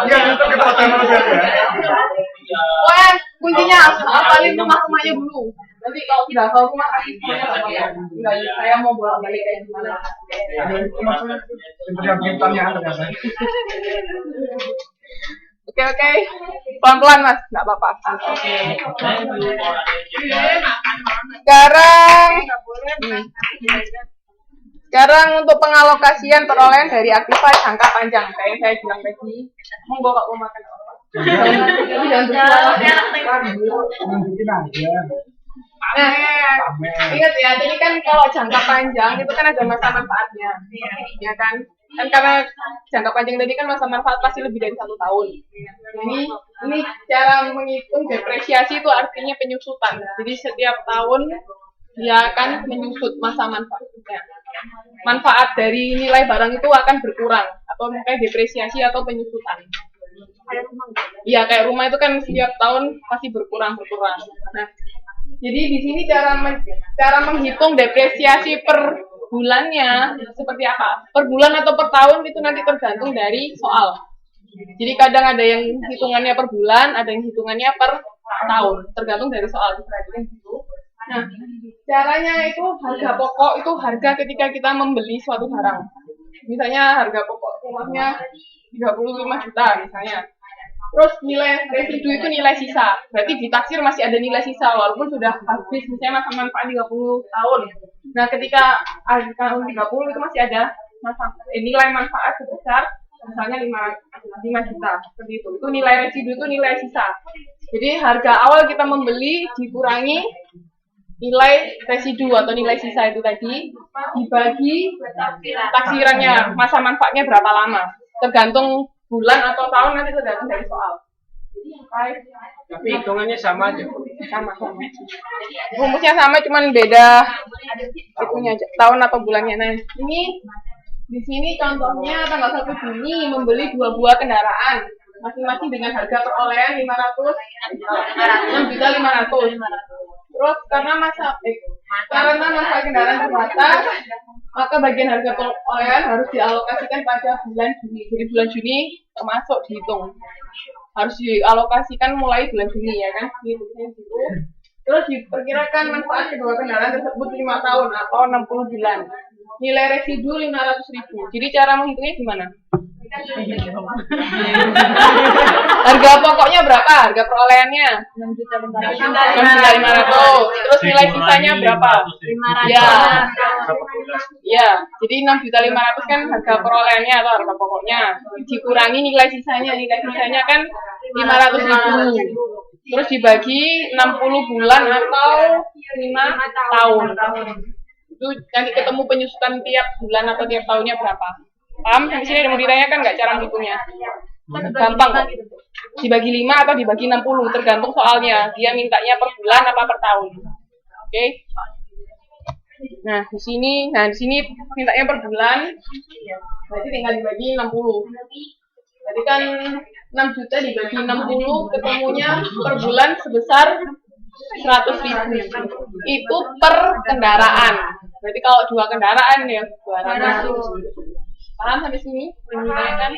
Iya, itu kita pasangan saja. Wah, kuncinya apalin rumah-rumahnya dulu. Nanti kalau tidak tahu rumah kasih semuanya enggak, saya mau bolak-balik kayak gimana. Oke, pelan-pelan Mas, nggak apa-apa. Sekarang untuk pengalokasian perolehan dari aktiva jangka panjang, kayak saya bilang tadi, monggo Kak mau makan apa? Ingat ya, jadi kan kalau jangka panjang itu kan ada masa manfaatnya, ya kan? Kan karena jangka panjang tadi kan masa manfaat pasti lebih dari 1 tahun. Ini cara menghitung depresiasi itu artinya penyusutan. Jadi setiap tahun dia akan menyusut masa manfaatnya. Manfaat dari nilai barang itu akan berkurang atau mungkin depresiasi atau penyusutan. Iya, kayak rumah itu kan setiap tahun pasti berkurang. Nah, jadi di sini cara menghitung depresiasi per bulannya seperti apa? Per bulan atau per tahun itu nanti tergantung dari soal. Jadi kadang ada yang hitungannya per bulan, ada yang hitungannya per tahun, tergantung dari soal. Nah, caranya itu harga pokok itu harga ketika kita membeli suatu barang. Misalnya harga pokok rumahnya 35 juta misalnya. Terus nilai residu itu nilai sisa. Berarti ditaksir masih ada nilai sisa walaupun sudah habis misalnya masa manfaat 30 tahun. Nah, ketika akhir tahun 30 itu masih ada nilai manfaat sebesar misalnya 5 juta. Seperti itu. Itu nilai residu itu nilai sisa. Jadi harga awal kita membeli dikurangi nilai residu atau nilai sisa itu tadi dibagi taksirannya masa manfaatnya berapa lama. Tergantung bulan atau tahun nanti tergantung dari soal. Tapi hitungannya sama aja. Sama. Rumusnya sama, cuman beda itunya aja, tahun atau bulannya. Nah, ini di sini contohnya tanggal 1 Juni membeli 2 buah kendaraan masing-masing dengan harga perolehan 6.500.000. Terus karena masa kendaraan terbatas, maka bagian harga perolehan harus dialokasikan pada bulan Juni. Jadi bulan Juni termasuk dihitung. Harus dialokasikan mulai bulan Juni ya kan? Gitu. Terus diperkirakan manfaat kedua kendaraan tersebut 5 tahun atau 60 bulan. Nilai residu 500.000. Jadi cara menghitungnya gimana? Harga pokoknya berapa? Harga perolehannya 6.500.000. Terus nilai sisanya berapa? 500. Ya, jadi 6.500.000 kan harga perolehannya atau harga pokoknya. Dikurangi nilai sisanya. Nilai sisanya kan 500.000. Terus dibagi 60 bulan atau 5 tahun. Itu nanti ketemu penyusutan tiap bulan atau tiap tahunnya berapa. Paham? Di sini mau ditanyakan nggak cara menghitungnya? Gampang kok. Dibagi 5 atau dibagi 60, tergantung soalnya. Dia mintanya per bulan apa per tahun. Oke? Nah, di sini mintanya per bulan. Berarti tinggal dibagi 60. Jadi kan 6 juta dibagi 60 ketemunya per bulan sebesar 100.000. Itu per kendaraan. Berarti kalau 2 kendaraan ya 200. Paham sampai sini? Kan?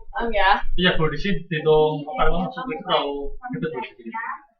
Paham ya? Iya, kalau di sini hitung kalau maksudnya kalau kita tulis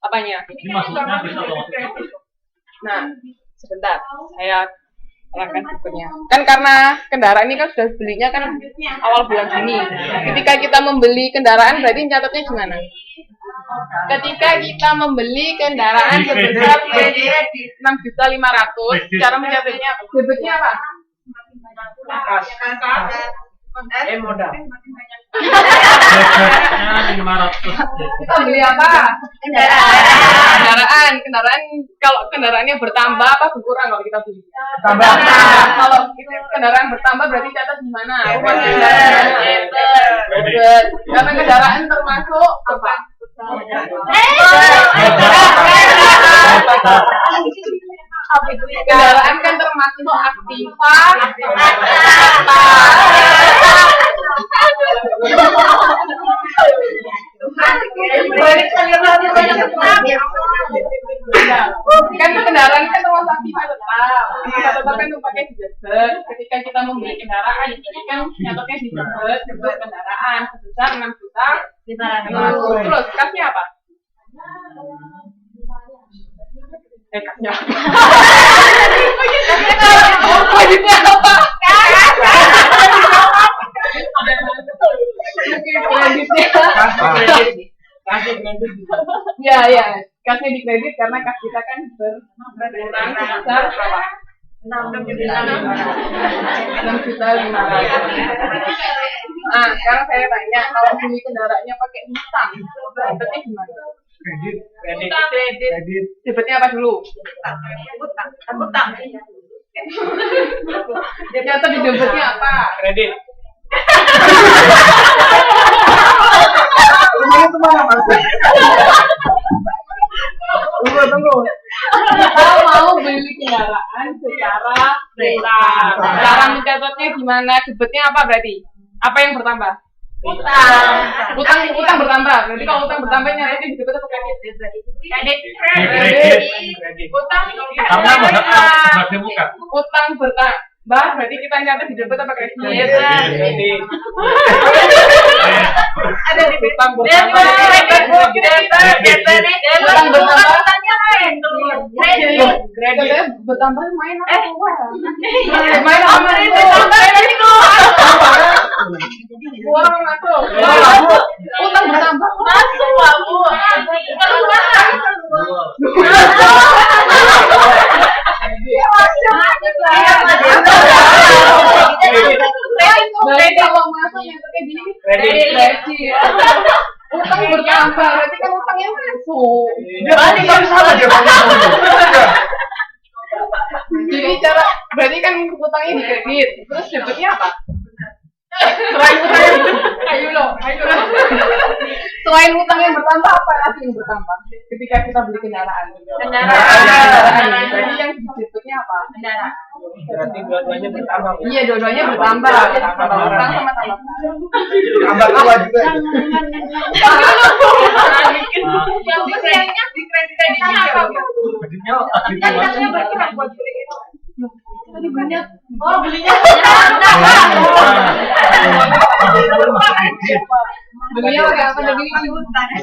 apanya? ini maksudnya bisa atau maksudnya? Nah, sebentar. Saya terangkan bukunya. Kan karena kendaraan ini kan sudah belinya kan awal bulan Juni. Ketika kita membeli kendaraan berarti catatnya gimana? Ketika kita membeli kendaraan sebesar 6.500.000, cara mencatatnya debitnya apa? Modal. 500. Kita beli apa? Kendaraan. Kalau kendaraannya bertambah apa berkurang kalau kita beli? Tambah. Kalau kendaraan bertambah berarti catat di mana? Karena kendaraan termasuk apa? Kendaraan kan termasuk aktiva. Kan kendaraan kan termasuk aktiva tetap kan pakai di debit. Ketika kita membeli kendaraan, jadi kan nyatanya di debit. debit kendaraan sebesar 6.500.000. Terus kasnya apa? Kasnya apa? Kasnya apa? Ya, kasnya di kredit karena kas kita kan berkurang sebesar 6.500.000. Nah, sekarang saya tanya, kalau beli kendaraannya pakai hutang, debetnya gimana? Kredit. Debetnya apa dulu? Hutang. Ternyata di debetnya apa? Kredit. Tunggu. Kita mau beli kendaraan secara hutang. Cara mencatatnya gimana? Debetnya apa berarti? Apa yang bertambah? Utang bertambah. Berarti kalau utang bertambah nyatanya di debet apa kredit? Kredit. Utang Karena berarti bukan. utang bertambah. Berarti kita nyatet di debet apa kredit? Kredit. Ada di utang bertambah. Kredit bertambah main apa? Main apa? Orang masuk. Utang bertambah. Masuk kamu. Kalau masuk yang kayak gini kredit. Utang bertambah, berarti kan utangnya masuk. Berarti kan salah jawabannya. Jadi cara berarti kan utangnya di kredit, terus debetnya apa? Ayo loh. Selain utang yang bertambah, apa lagi yang bertambah? Ketika kita beli kendaraan. Berarti yang debetnya apa? Kendaraan. Berarti dua-duanya bertambah. Iya, dua-duanya bertambah. Tambah utang sama tambah. Tambah tua juga. Yang di kreditnya apa? Kreditnya berkurang buat beli itu. Tadi banyak. Oh, belinya. Belinya apa tadi?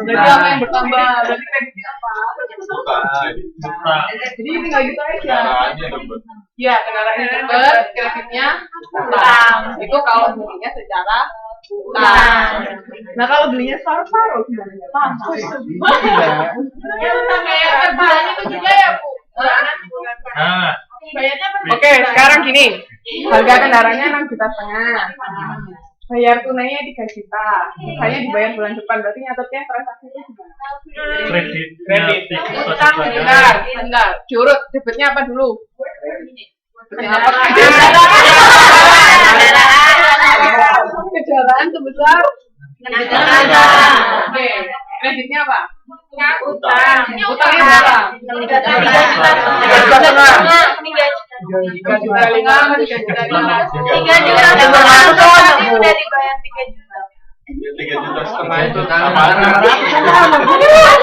Berarti apa yang bertambah? Berarti kreditnya apa? Jadi tinggal gitu aja. Ya, kendaraannya debet, kreditnya utang. Itu kalau belinya secara utang. Nah, kalau belinya separuh-separuh gimana? Kayak terbulan itu juga ya, Bu? Oke, sekarang gini. Harga kendaraannya 6,5 juta. Bayar tunainya 3 juta. Saya dibayar bulan depan, berarti nyatetnya transaksinya gimana? Kredit. Utang, bentar. Curut, debetnya apa dulu? Apa? Kendaraan sebesar 6 juta. Oke, kreditnya apa? Utang. Utangnya berapa? 3,5 juta itu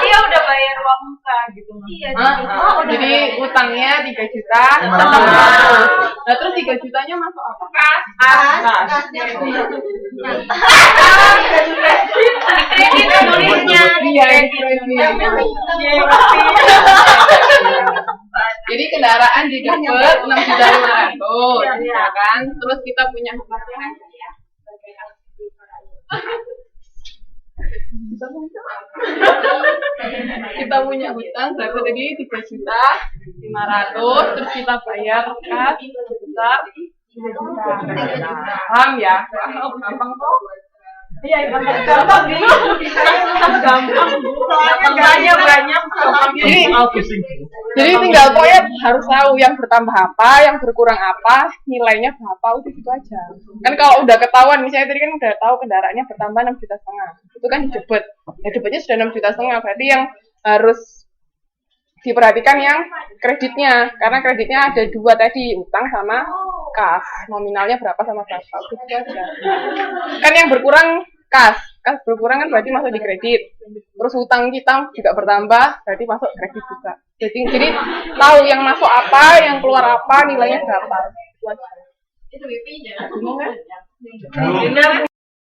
dia udah bayar uang muka gitu. Jadi utangnya 3 juta. Nah, terus 3 jutanya masuk apa? Kas. Kredit tulisnya. Iya, jadi kendaraan didebet 6.500.000, ya kan? Terus kita punya kita punya hutang berapa tadi? 3.500.000, terus kita bayar kas sebesar 3 juta. Paham ya? Gampang kok? Iya, gampang. Soalnya banyak. Jadi tinggal pokoknya harus tahu yang bertambah apa, yang berkurang apa, nilainya berapa, udah gitu aja. Kan kalau udah ketahuan, misalnya tadi kan udah tahu kendaraannya bertambah 6,5 juta, itu kan debet. Ya debetnya sudah 6,5 juta, berarti yang harus diperhatikan yang kreditnya, karena kreditnya ada dua tadi, utang sama kas, nominalnya berapa sama berapa, udah gitu aja. Kan yang berkurang kas berkurang kan berarti masuk di kredit, terus utang kita juga bertambah berarti masuk kredit juga. Jadi tahu yang masuk apa, yang keluar apa, nilainya berapa. Itu aja. Itu BP-nya. Bingung kan?